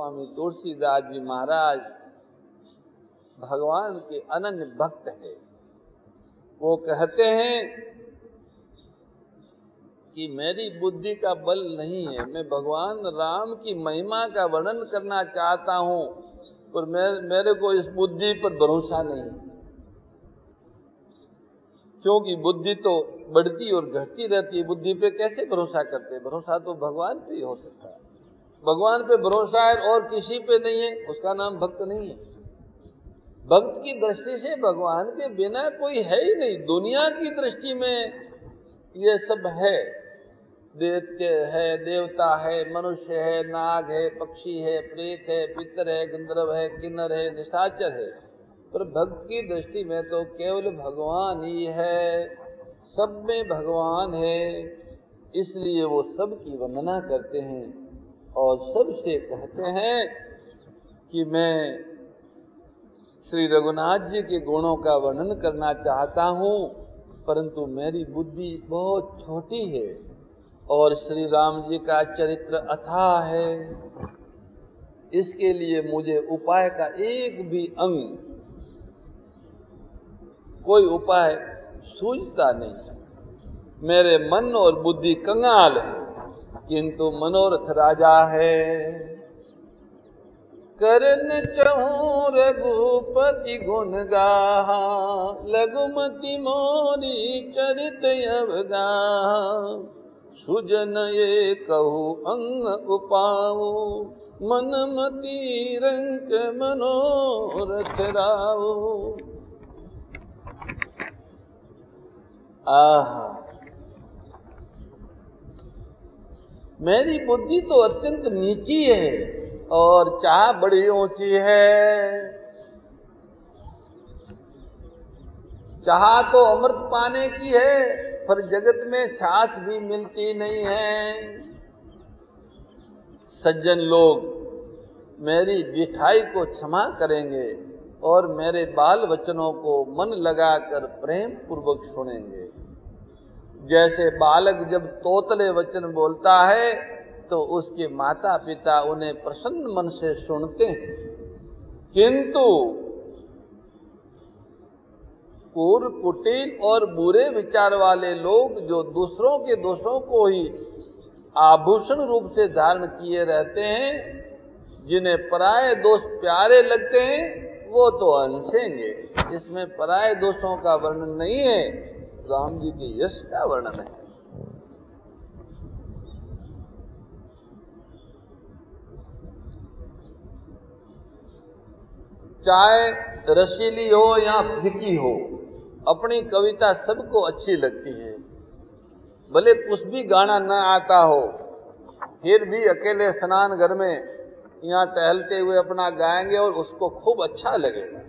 स्वामी तुलसीदास जी महाराज भगवान के अनन्य भक्त है। वो कहते हैं कि मेरी बुद्धि का बल नहीं है, मैं भगवान राम की महिमा का वर्णन करना चाहता हूं, पर मेरे को इस बुद्धि पर भरोसा नहीं, क्योंकि बुद्धि तो बढ़ती और घटती रहती है। बुद्धि पे कैसे भरोसा करते? भरोसा तो भगवान पे ही हो सकता है। भगवान पे भरोसा है और किसी पे नहीं है, उसका नाम भक्त नहीं है। भक्त की दृष्टि से भगवान के बिना कोई है ही नहीं। दुनिया की दृष्टि में ये सब है, दैत्य है, देवता है, मनुष्य है, नाग है, पक्षी है, प्रेत है, पितर है, गंधर्व है, किन्नर है, निशाचर है, पर भक्त की दृष्टि में तो केवल भगवान ही है। सब में भगवान है, इसलिए वो सबकी वंदना करते हैं और सबसे कहते हैं कि मैं श्री रघुनाथ जी के गुणों का वर्णन करना चाहता हूँ, परंतु मेरी बुद्धि बहुत छोटी है और श्री राम जी का चरित्र अथाह है। इसके लिए मुझे उपाय का एक भी अंग, कोई उपाय सूझता नहीं। मेरे मन और बुद्धि कंगाल है, किंतु मनोरथ राजा है। करन चहूँ रघुपति गुण गाहा, लघुमति मोरी चरित अवगाहा। सुजन ये कहू अंग उपाओ, मन मति रंक मनोरथ राओ। आहा, मेरी बुद्धि तो अत्यंत नीची है और चाह बड़ी ऊंची है। चाह तो अमृत पाने की है, पर जगत में छाछ भी मिलती नहीं है। सज्जन लोग मेरी जिठाई को क्षमा करेंगे और मेरे बाल वचनों को मन लगाकर प्रेम पूर्वक सुनेंगे। जैसे बालक जब तोतले वचन बोलता है तो उसके माता पिता उन्हें प्रसन्न मन से सुनते हैं, किंतु क्रूर कुटिल और बुरे विचार वाले लोग जो दूसरों के दोषों को ही आभूषण रूप से धारण किए रहते हैं, जिन्हें पराये दोष प्यारे लगते हैं, वो तो हंसेंगे। इसमें पराये दोषों का वर्णन नहीं है, राम जी के यश का वर्णन है। चाहे रसीली हो या फीकी हो, अपनी कविता सबको अच्छी लगती है। भले कुछ भी गाना न आता हो, फिर भी अकेले स्नान घर में यहाँ टहलते हुए अपना गाएंगे और उसको खूब अच्छा लगेगा।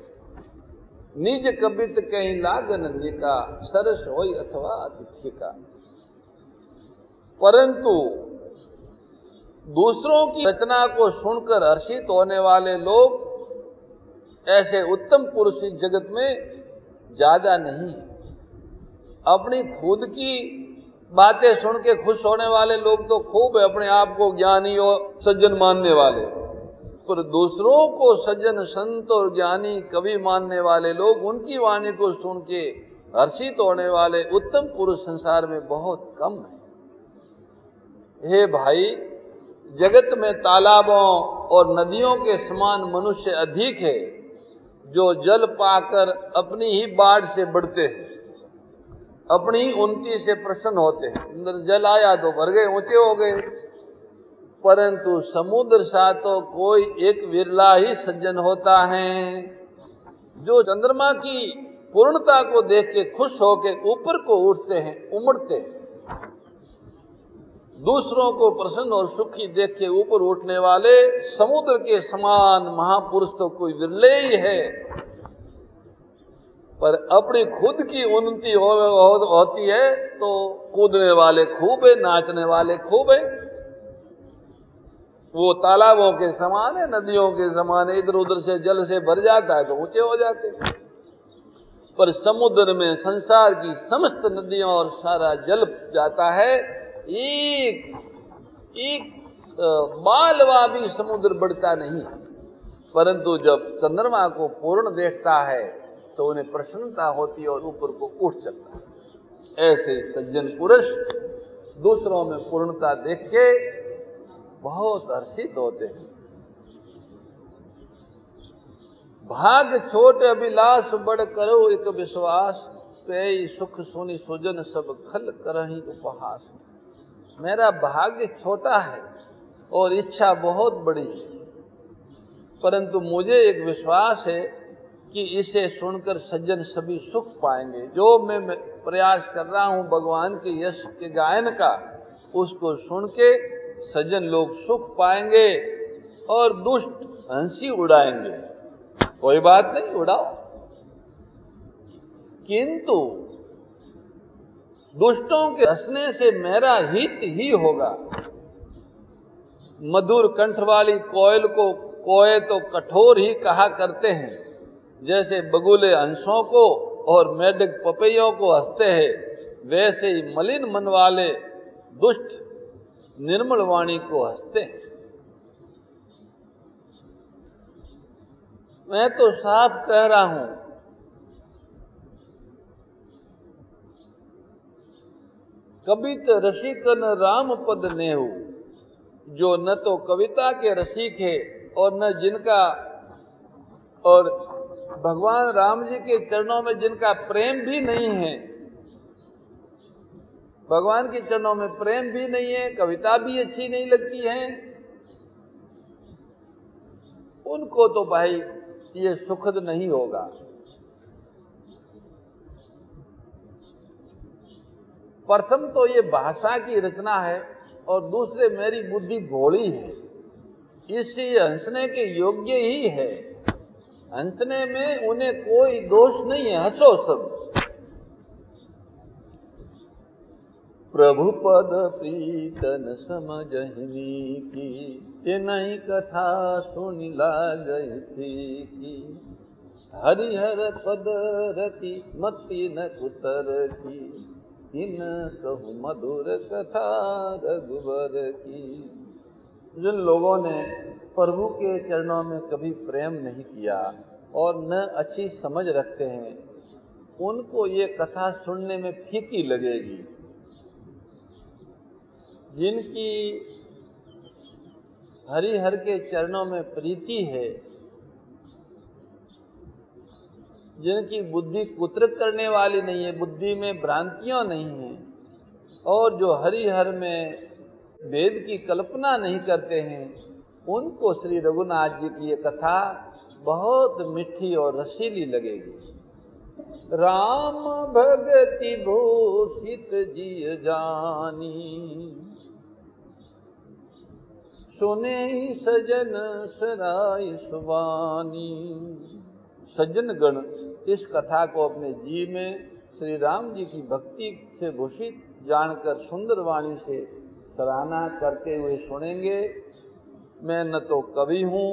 निज कबित कहीं लागन निका, सरस होई अथवा अतिथिका। परंतु दूसरों की रचना को सुनकर हर्षित होने वाले लोग ऐसे उत्तम पुरुष इस जगत में ज्यादा नहीं। अपनी खुद की बातें सुन के खुश होने वाले लोग तो खूब है, अपने आप को ज्ञानी और सज्जन मानने वाले, पर दूसरों को सज्जन संत और ज्ञानी कवि मानने वाले लोग, उनकी वाणी को सुन के हर्षित होने वाले उत्तम पुरुष संसार में बहुत कम है। हे भाई, जगत में तालाबों और नदियों के समान मनुष्य अधिक है, जो जल पाकर अपनी ही बाढ़ से बढ़ते हैं, अपनी ही उन्नति से प्रसन्न होते हैं। अंदर जल आया तो भर गए, ऊंचे हो गए। परंतु समुद्र सा तो कोई एक विरला ही सज्जन होता है, जो चंद्रमा की पूर्णता को देख के खुश होके ऊपर को उठते हैं, उमड़ते हैं। दूसरों को प्रसन्न और सुखी देख के ऊपर उठने वाले समुद्र के समान महापुरुष तो कोई विरले ही है। पर अपनी खुद की उन्नति होती है तो कूदने वाले खूब है, नाचने वाले खूब है। वो तालाबों के समान है, नदियों के समान है, इधर उधर से जल से भर जाता है तो ऊंचे हो जाते हैं। पर समुद्र में संसार की समस्त नदियां और सारा जल जाता है, एक बालवा भी समुद्र बढ़ता नहीं है, परंतु जब चंद्रमा को पूर्ण देखता है तो उन्हें प्रसन्नता होती है और ऊपर को उठ चलता है। ऐसे सज्जन पुरुष दूसरों में पूर्णता देख के बहुत हर्षित होते हैं। भाग छोट अभिलाष बड़ करो एक विश्वास, पे सुख सुनी सुजन सब खल करही उपहास। मेरा भाग्य छोटा है और इच्छा बहुत बड़ी है, परंतु मुझे एक विश्वास है कि इसे सुनकर सज्जन सभी सुख पाएंगे। जो मैं प्रयास कर रहा हूँ भगवान के यश के गायन का, उसको सुन के सज्जन लोग सुख पाएंगे और दुष्ट हंसी उड़ाएंगे। कोई बात नहीं, उड़ाओ, किंतु दुष्टों के हंसने से मेरा हित ही होगा। मधुर कंठ वाली कोयल को कोए तो कठोर ही कहा करते हैं, जैसे बगुले हंसों को और मेढक पपैयों को हंसते हैं, वैसे ही मलिन मन वाले दुष्ट निर्मल वाणी को हंसते हैं। मैं तो साफ कह रहा हूं, कवित रसिकन राम पद नेहु, जो न तो कविता के रसिक है और न जिनका और भगवान राम जी के चरणों में जिनका प्रेम भी नहीं है, भगवान के चरणों में प्रेम भी नहीं है, कविता भी अच्छी नहीं लगती है, उनको तो भाई ये सुखद नहीं होगा। प्रथम तो ये भाषा की रचना है और दूसरे मेरी बुद्धि भोली है, इसलिए हंसने के योग्य ही है। हंसने में उन्हें कोई दोष नहीं है, हंसो सब। प्रभु पद प्रीतन समझहिनी की, तिनहि कथा सुनि लागहि फीकी। हरिहर पद रति मति न कुतर की, तिन कहु मधुर कथा रघुवर की। जिन लोगों ने प्रभु के चरणों में कभी प्रेम नहीं किया और न अच्छी समझ रखते हैं, उनको ये कथा सुनने में फीकी लगेगी। जिनकी हरिहर के चरणों में प्रीति है, जिनकी बुद्धि कुत्रक करने वाली नहीं है, बुद्धि में भ्रांतियां नहीं है, और जो हरिहर में वेद की कल्पना नहीं करते हैं, उनको श्री रघुनाथ जी की ये कथा बहुत मीठी और रसीली लगेगी। राम भगति भूषित जिय जानी, सुने सजन सराय सुबानी। सज्जन गण इस कथा को अपने जी में श्री राम जी की भक्ति से भूषित जानकर सुंदर वाणी से सराहना करते हुए सुनेंगे। मैं न तो कवि हूँ,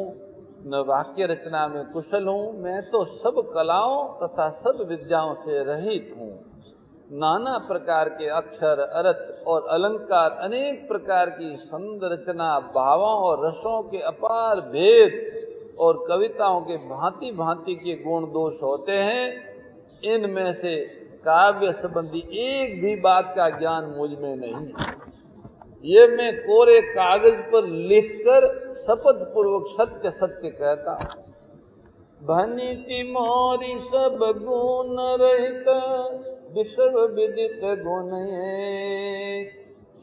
न वाक्य रचना में कुशल हूँ, मैं तो सब कलाओं तथा सब विद्याओं से रहित हूँ। नाना प्रकार के अक्षर, अर्थ और अलंकार, अनेक प्रकार की संरचना, भावों और रसों के अपार भेद और कविताओं के भांति भांति के गुण दोष होते हैं। इनमें से काव्य संबंधी एक भी बात का ज्ञान मुझ में नहीं है। ये मैं कोरे कागज पर लिखकर शपथ पूर्वक सत्य सत्य कहता हूँ। भनिति मोरी सब गुण रहित, विश्व विदित गुण है,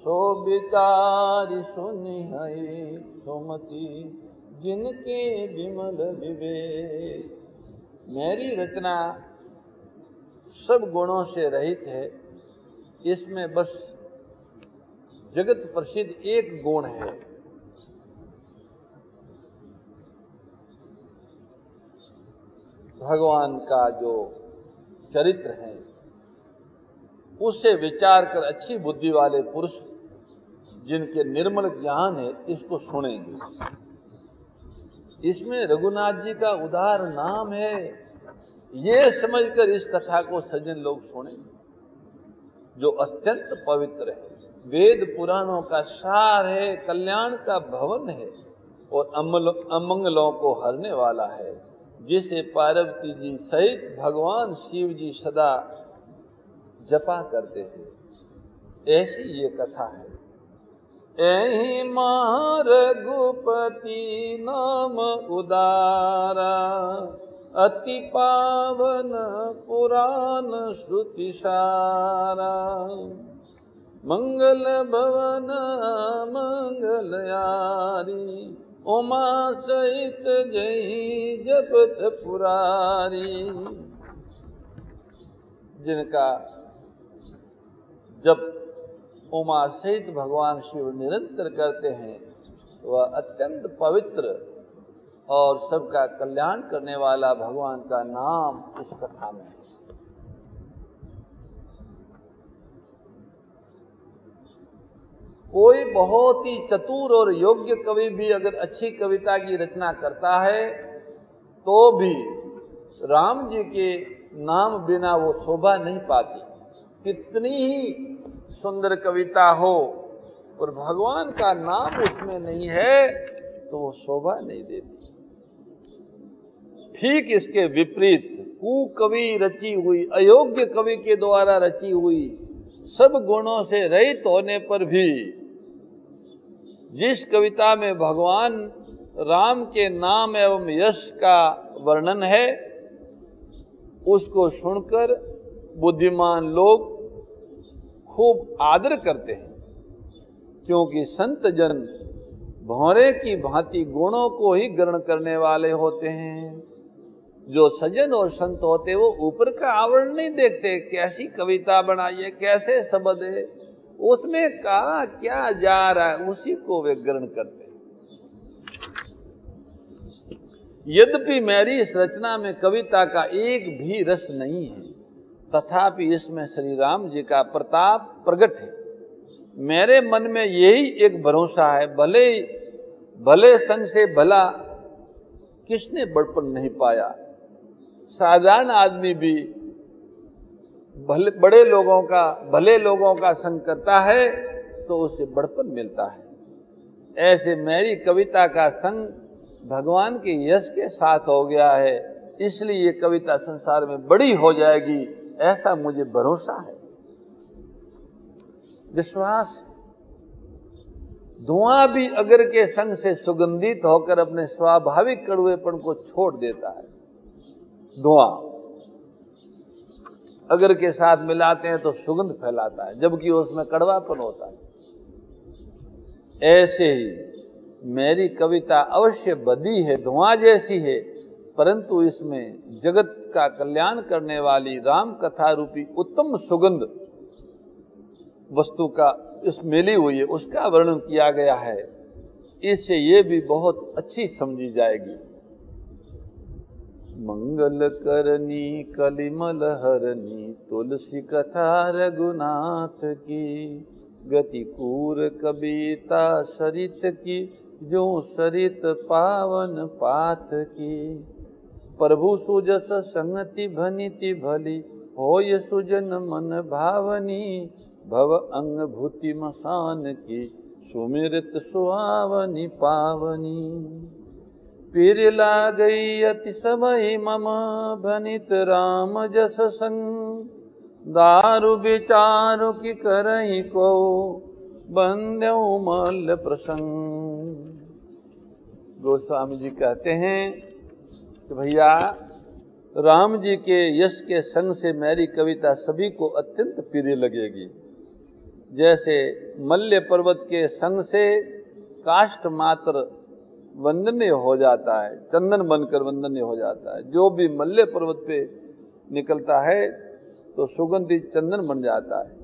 सो विचार सुनि है सुमति, जिनके विमल विवेक। मेरी रचना सब गुणों से रहित है, इसमें बस जगत प्रसिद्ध एक गुण है, भगवान का जो चरित्र है उससे विचार कर अच्छी बुद्धि वाले पुरुष जिनके निर्मल ज्ञान है इसको सुनेंगे। इसमें रघुनाथ जी का उदार नाम है, ये समझकर इस कथा को सज्जन लोग सुनेंगे, जो अत्यंत पवित्र है। वेद पुराणों का सार है, कल्याण का भवन है और अमंगलों को हरने वाला है, जिसे पार्वती जी सहित भगवान शिव जी सदा जपा करते हैं। ऐसी ये कथा है। एहि रघुपति नाम उदारा, अति पावन पुराण श्रुति सारा। मंगल भवन मंगलयारी, उमा सहित जय जपत पुरारी। जिनका जब उमा सहित भगवान शिव निरंतर करते हैं, वह अत्यंत पवित्र और सबका कल्याण करने वाला भगवान का नाम इस कथा में है। कोई बहुत ही चतुर और योग्य कवि भी अगर अच्छी कविता की रचना करता है तो भी राम जी के नाम बिना वो शोभा नहीं पाती। कितनी ही सुंदर कविता हो और भगवान का नाम उसमें नहीं है तो वो शोभा नहीं देती। ठीक इसके विपरीत कुकवि रची हुई, अयोग्य कवि के द्वारा रची हुई, सब गुणों से रहित होने पर भी जिस कविता में भगवान राम के नाम एवं यश का वर्णन है, उसको सुनकर बुद्धिमान लोग खूब आदर करते हैं, क्योंकि संत जन भौरे की भांति गुणों को ही ग्रहण करने वाले होते हैं। जो सज्जन और संत होते वो ऊपर का आवरण नहीं देखते, कैसी कविता बनाई है, कैसे शब्द है, उसमें कहा क्या जा रहा है, उसी को वे ग्रहण करते हैं। यद्यपि मेरी इस रचना में कविता का एक भी रस नहीं है, तथापि इसमें श्री राम जी का प्रताप प्रकट है। मेरे मन में यही एक भरोसा है, भले संग से भला किसने बड़पन नहीं पाया। साधारण आदमी भी भले लोगों का संग करता है तो उसे बड़पन मिलता है। ऐसे मेरी कविता का संग भगवान के यश के साथ हो गया है, इसलिए ये कविता संसार में बड़ी हो जाएगी, ऐसा मुझे भरोसा है, विश्वास है। धुआं भी अगर के संग से सुगंधित होकर अपने स्वाभाविक कड़वेपन को छोड़ देता है। धुआं अगर के साथ मिलाते हैं तो सुगंध फैलाता है, जबकि उसमें कड़वापन होता है। ऐसे ही मेरी कविता अवश्य बदी है, धुआं जैसी है, परंतु इसमें जगत का कल्याण करने वाली राम कथा रूपी उत्तम सुगंध वस्तु का इस मिली हुई है, उसका वर्णन किया गया है। इससे ये भी बहुत अच्छी समझी जाएगी। मंगल करनी कलिमल हरनी, तुलसी कथा रघुनाथ की, गति कूर कविता सरित की, जो सरित पावन पाथ की। प्रभु सुजस संगति भनिति भली, होय सुजन मन भावनी, भव अंग भूति मसान की, सुमिरत सुहावनी पावनी। पीर लागई अति समय मम, भनित राम जस संग, दारु विचारु की करही को, बंद्यौ मल प्रसंग। गोस्वामी जी कहते हैं कि भैया राम जी के यश के संग से मेरी कविता सभी को अत्यंत प्रिय लगेगी। जैसे मल्य पर्वत के संग से काष्ठ मात्र वंदनीय हो जाता है, चंदन बनकर वंदनीय हो जाता है। जो भी मल्य पर्वत पे निकलता है तो सुगंधित चंदन बन जाता है।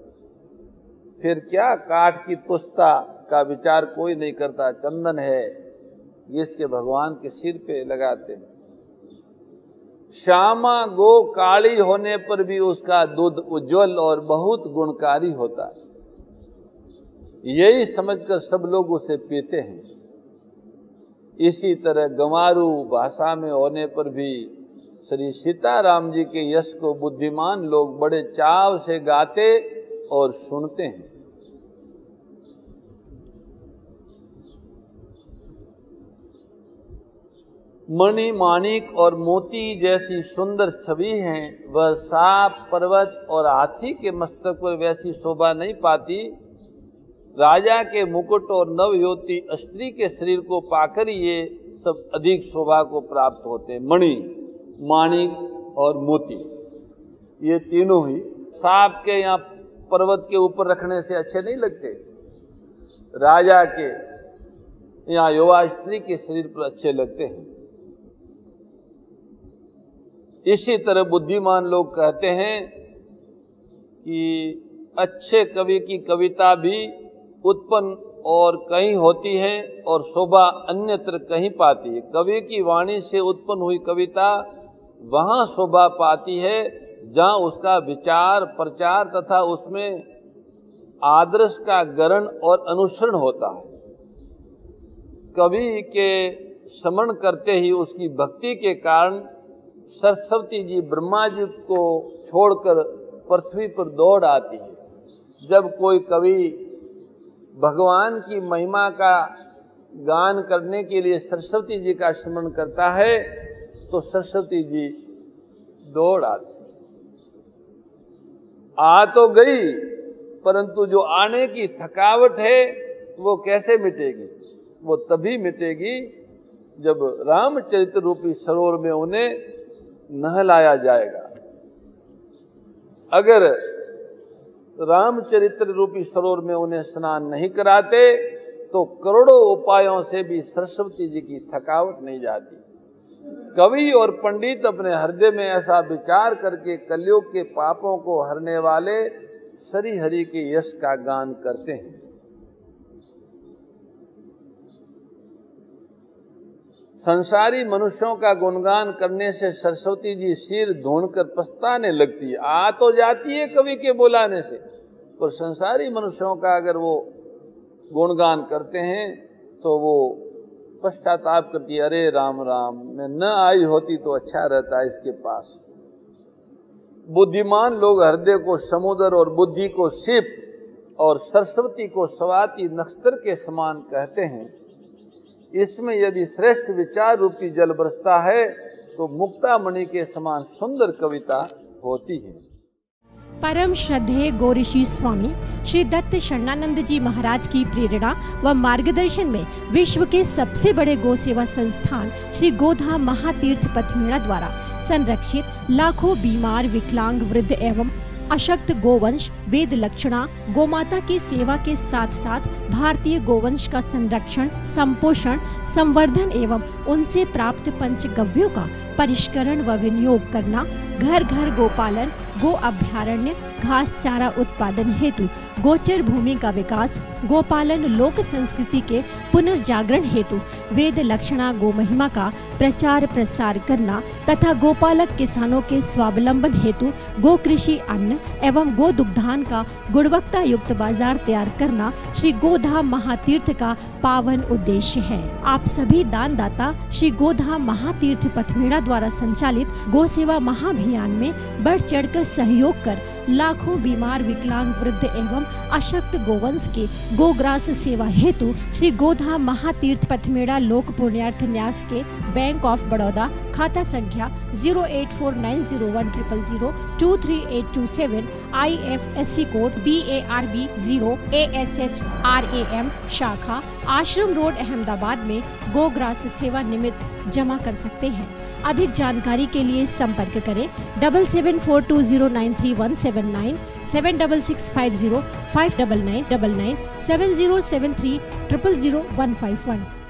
फिर क्या काठ की तुष्टता का विचार कोई नहीं करता, चंदन है जिसके भगवान के सिर पे लगाते हैं। श्यामा गो काली होने पर भी उसका दूध उज्जवल और बहुत गुणकारी होता है, यही समझकर सब लोग उसे पीते हैं। इसी तरह गंवारू भाषा में होने पर भी श्री सीताराम जी के यश को बुद्धिमान लोग बड़े चाव से गाते और सुनते हैं। मणि, माणिक और मोती जैसी सुंदर छवि हैं, वह सांप, पर्वत और हाथी के मस्तक पर वैसी शोभा नहीं पाती। राजा के मुकुट और नवयुवती स्त्री के शरीर को पाकर ये सब अधिक शोभा को प्राप्त होते हैं। मणि, माणिक और मोती, ये तीनों ही सांप के यहाँ पर्वत के ऊपर रखने से अच्छे नहीं लगते, राजा के यहाँ युवा स्त्री के शरीर पर अच्छे लगते हैं। इसी तरह बुद्धिमान लोग कहते हैं कि अच्छे कवि की कविता भी उत्पन्न और कहीं होती है और शोभा अन्यत्र कहीं पाती है। कवि की वाणी से उत्पन्न हुई कविता वहाँ शोभा पाती है जहाँ उसका विचार, प्रचार तथा उसमें आदर्श का ग्रहण और अनुसरण होता है। कवि के स्मरण करते ही उसकी भक्ति के कारण सरस्वती जी ब्रह्मा जी को छोड़कर पृथ्वी पर दौड़ आती है। जब कोई कवि भगवान की महिमा का गान करने के लिए सरस्वती जी का स्मरण करता है तो सरस्वती जी दौड़ आती। आ तो गई, परंतु जो आने की थकावट है वो कैसे मिटेगी? वो तभी मिटेगी जब रामचरित्र रूपी सरोवर में उन्हें नहलाया जाएगा। अगर रामचरित्र रूपी सरोवर में उन्हें स्नान नहीं कराते तो करोड़ों उपायों से भी सरस्वती जी की थकावट नहीं जाती। कवि और पंडित अपने हृदय में ऐसा विचार करके कलयुग के पापों को हरने वाले श्री हरि के यश का गान करते हैं। संसारी मनुष्यों का गुणगान करने से सरस्वती जी सिर ढूंढकर पछताने लगती है। आ तो जाती है कवि के बुलाने से, पर संसारी मनुष्यों का अगर वो गुणगान करते हैं तो वो पश्चाताप करती है, अरे राम राम, मैं न आई होती तो अच्छा रहता इसके पास। बुद्धिमान लोग हृदय को समुद्र और बुद्धि को शिप और सरस्वती को स्वाति नक्षत्र के समान कहते हैं। इसमें यदि श्रेष्ठ विचार रूपी जल बरसता है तो मुक्तामणि के समान सुंदर कविता होती है। परम श्रद्धेय गौरीशी स्वामी श्री दत्त शरणानंद जी महाराज की प्रेरणा व मार्गदर्शन में विश्व के सबसे बड़े गौ सेवा संस्थान श्री गोधाम महातीर्थ पथमेड़ा द्वारा संरक्षित लाखों बीमार, विकलांग, वृद्ध एवं अशक्त गोवंश वेद लक्षणा गोमाता की सेवा के साथ साथ भारतीय गोवंश का संरक्षण, संपोषण, संवर्धन एवं उनसे प्राप्त पंचगव्यों का परिष्करण व विनियोग करना, घर घर गोपालन, गो अभ्यारण्य, घास चारा उत्पादन हेतु गोचर भूमि का विकास, गोपालन लोक संस्कृति के पुनर्जागरण हेतु वेद लक्षणा गो महिमा का प्रचार प्रसार करना तथा गोपालक किसानों के स्वावलंबन हेतु गो कृषि अन्न एवं गो दुग्धान का गुणवत्ता युक्त बाजार तैयार करना श्री गोधाम महातीर्थ का पावन उद्देश्य है। आप सभी दानदाता श्री गोधाम महातीर्थ पथमेड़ा द्वारा संचालित गो सेवा महाअभियान में बढ़ चढ़कर सहयोग कर लाखों बीमार, विकलांग, वृद्ध एवं अशक्त गोवंश के गोग्रास सेवा हेतु श्री गोधाम महातीर्थ पथमेड़ा लोक पुण्यार्थ न्यास के बैंक ऑफ बड़ौदा खाता संख्या 0849010002387 IFSC कोड BARB 0 ASHRAM शाखा आश्रम रोड अहमदाबाद में गोग्रास सेवा निमित्त जमा कर सकते हैं। अधिक जानकारी के लिए संपर्क करें 7742093179 7665059999 7073000151।